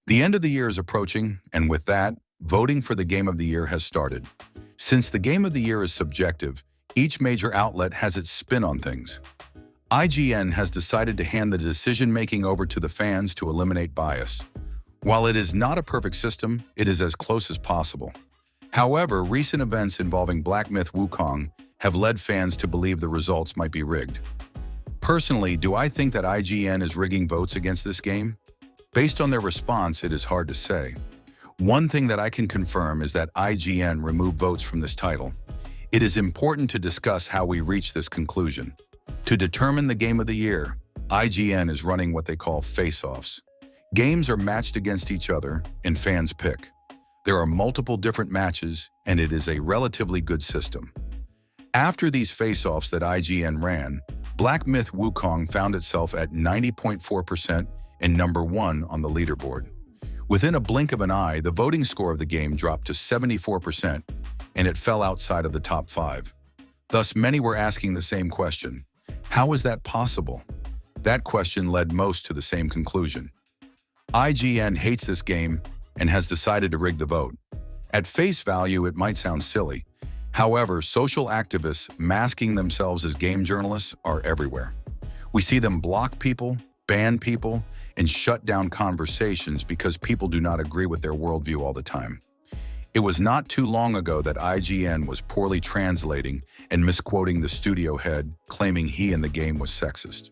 The end of the year is approaching, and with that, voting for the Game of the Year has started. Since the Game of the Year is subjective, each major outlet has its spin on things. IGN has decided to hand the decision-making over to the fans to eliminate bias. While it is not a perfect system, it is as close as possible. However, recent events involving Black Myth Wukong have led fans to believe the results might be rigged. Personally, do I think that IGN is rigging votes against this game? Based on their response, it is hard to say. One thing that I can confirm is that IGN removed votes from this title. It is important to discuss how we reach this conclusion. To determine the Game of the Year, IGN is running what they call face-offs. Games are matched against each other, and fans pick. There are multiple different matches, and it is a relatively good system. After these face-offs that IGN ran, Black Myth Wukong found itself at 90.4% and number 1 on the leaderboard. Within a blink of an eye, the voting score of the game dropped to 74%, and it fell outside of the top 5. Thus, many were asking the same question. How is that possible? That question led most to the same conclusion. IGN hates this game and has decided to rig the vote. At face value, it might sound silly. However, social activists masking themselves as game journalists are everywhere. We see them block people, ban people, and shut down conversations because people do not agree with their worldview all the time. It was not too long ago that IGN was poorly translating and misquoting the studio head, claiming he in the game was sexist.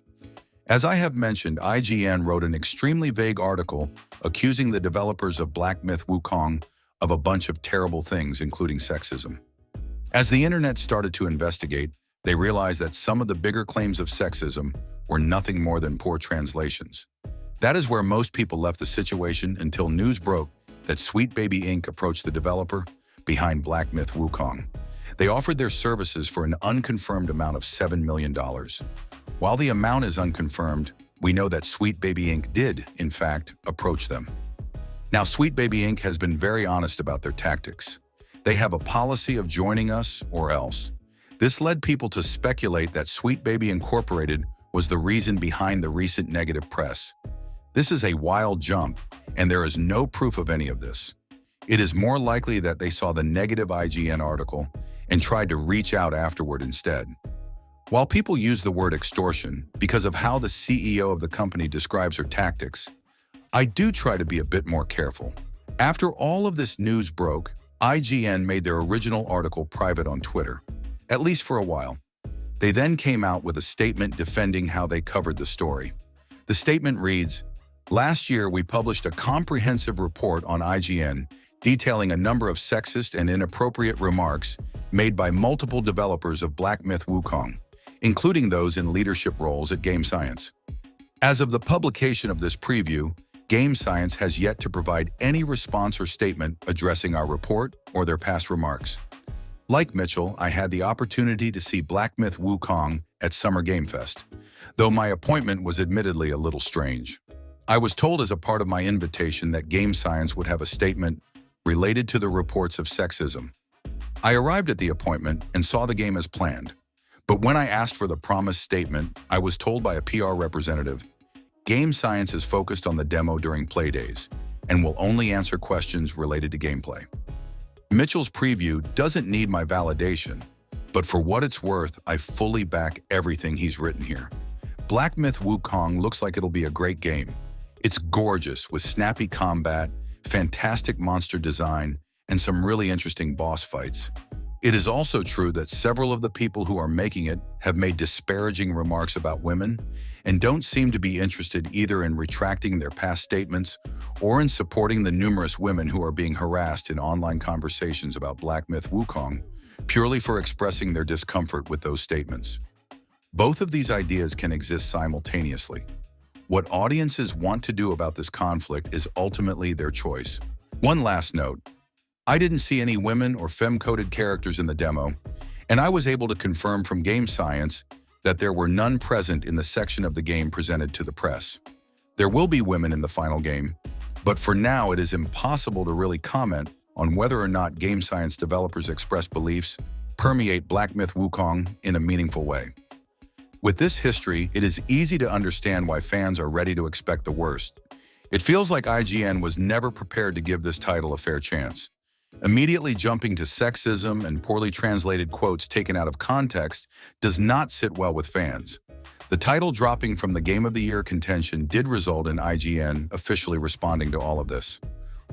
As I have mentioned, IGN wrote an extremely vague article accusing the developers of Black Myth Wukong of a bunch of terrible things, including sexism. As the internet started to investigate, they realized that some of the bigger claims of sexism were nothing more than poor translations. That is where most people left the situation until news broke that Sweet Baby Inc. approached the developer behind Black Myth Wukong. They offered their services for an unconfirmed amount of $7 million. While the amount is unconfirmed, we know that Sweet Baby Inc. did, in fact, approach them. Now, Sweet Baby Inc. has been very honest about their tactics. They have a policy of joining us or else. This led people to speculate that Sweet Baby Incorporated was the reason behind the recent negative press. This is a wild jump, and there is no proof of any of this. It is more likely that they saw the negative IGN article and tried to reach out afterward instead. While people use the word extortion because of how the CEO of the company describes her tactics, I do try to be a bit more careful. After all of this news broke, IGN made their original article private on Twitter, at least for a while. They then came out with a statement defending how they covered the story. The statement reads, "Last year, we published a comprehensive report on IGN detailing a number of sexist and inappropriate remarks made by multiple developers of Black Myth Wukong, including those in leadership roles at Game Science. As of the publication of this preview, Game Science has yet to provide any response or statement addressing our report or their past remarks. Like Mitchell, I had the opportunity to see Black Myth Wukong at Summer Game Fest, though my appointment was admittedly a little strange. I was told as a part of my invitation that Game Science would have a statement related to the reports of sexism. I arrived at the appointment and saw the game as planned. But when I asked for the promised statement, I was told by a PR representative, Game Science is focused on the demo during play days and will only answer questions related to gameplay. Mitchell's preview doesn't need my validation, but for what it's worth, I fully back everything he's written here. Black Myth Wukong looks like it'll be a great game. It's gorgeous with snappy combat, fantastic monster design, and some really interesting boss fights. It is also true that several of the people who are making it have made disparaging remarks about women and don't seem to be interested either in retracting their past statements or in supporting the numerous women who are being harassed in online conversations about Black Myth Wukong purely for expressing their discomfort with those statements. Both of these ideas can exist simultaneously. What audiences want to do about this conflict is ultimately their choice. One last note. I didn't see any women or femme-coded characters in the demo, and I was able to confirm from Game Science that there were none present in the section of the game presented to the press. There will be women in the final game, but for now it is impossible to really comment on whether or not Game Science developers' expressed beliefs permeate Black Myth Wukong in a meaningful way. With this history, it is easy to understand why fans are ready to expect the worst. It feels like IGN was never prepared to give this title a fair chance. Immediately jumping to sexism and poorly translated quotes taken out of context does not sit well with fans. The title dropping from the Game of the Year contention did result in IGN officially responding to all of this.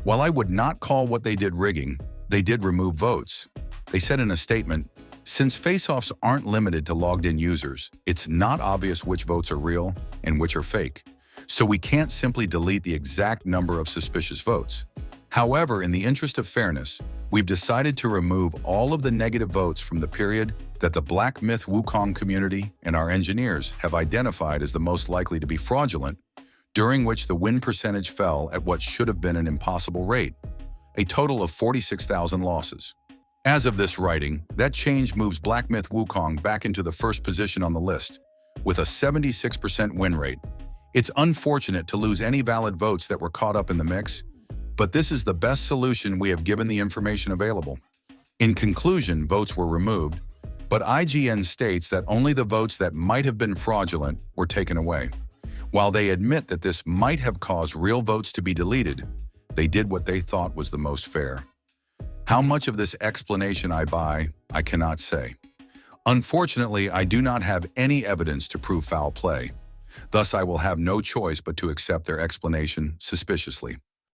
While I would not call what they did rigging, they did remove votes. They said in a statement, "Since face-offs aren't limited to logged-in users, it's not obvious which votes are real and which are fake. So we can't simply delete the exact number of suspicious votes. However, in the interest of fairness, we've decided to remove all of the negative votes from the period that the Black Myth Wukong community and our engineers have identified as the most likely to be fraudulent, during which the win percentage fell at what should have been an impossible rate, a total of 46,000 losses." As of this writing, that change moves Black Myth Wukong back into the first position on the list, with a 76% win rate. It's unfortunate to lose any valid votes that were caught up in the mix, but this is the best solution we have given the information available. In conclusion, votes were removed, but IGN states that only the votes that might have been fraudulent were taken away. While they admit that this might have caused real votes to be deleted, they did what they thought was the most fair. How much of this explanation I buy, I cannot say. Unfortunately, I do not have any evidence to prove foul play. Thus, I will have no choice but to accept their explanation suspiciously.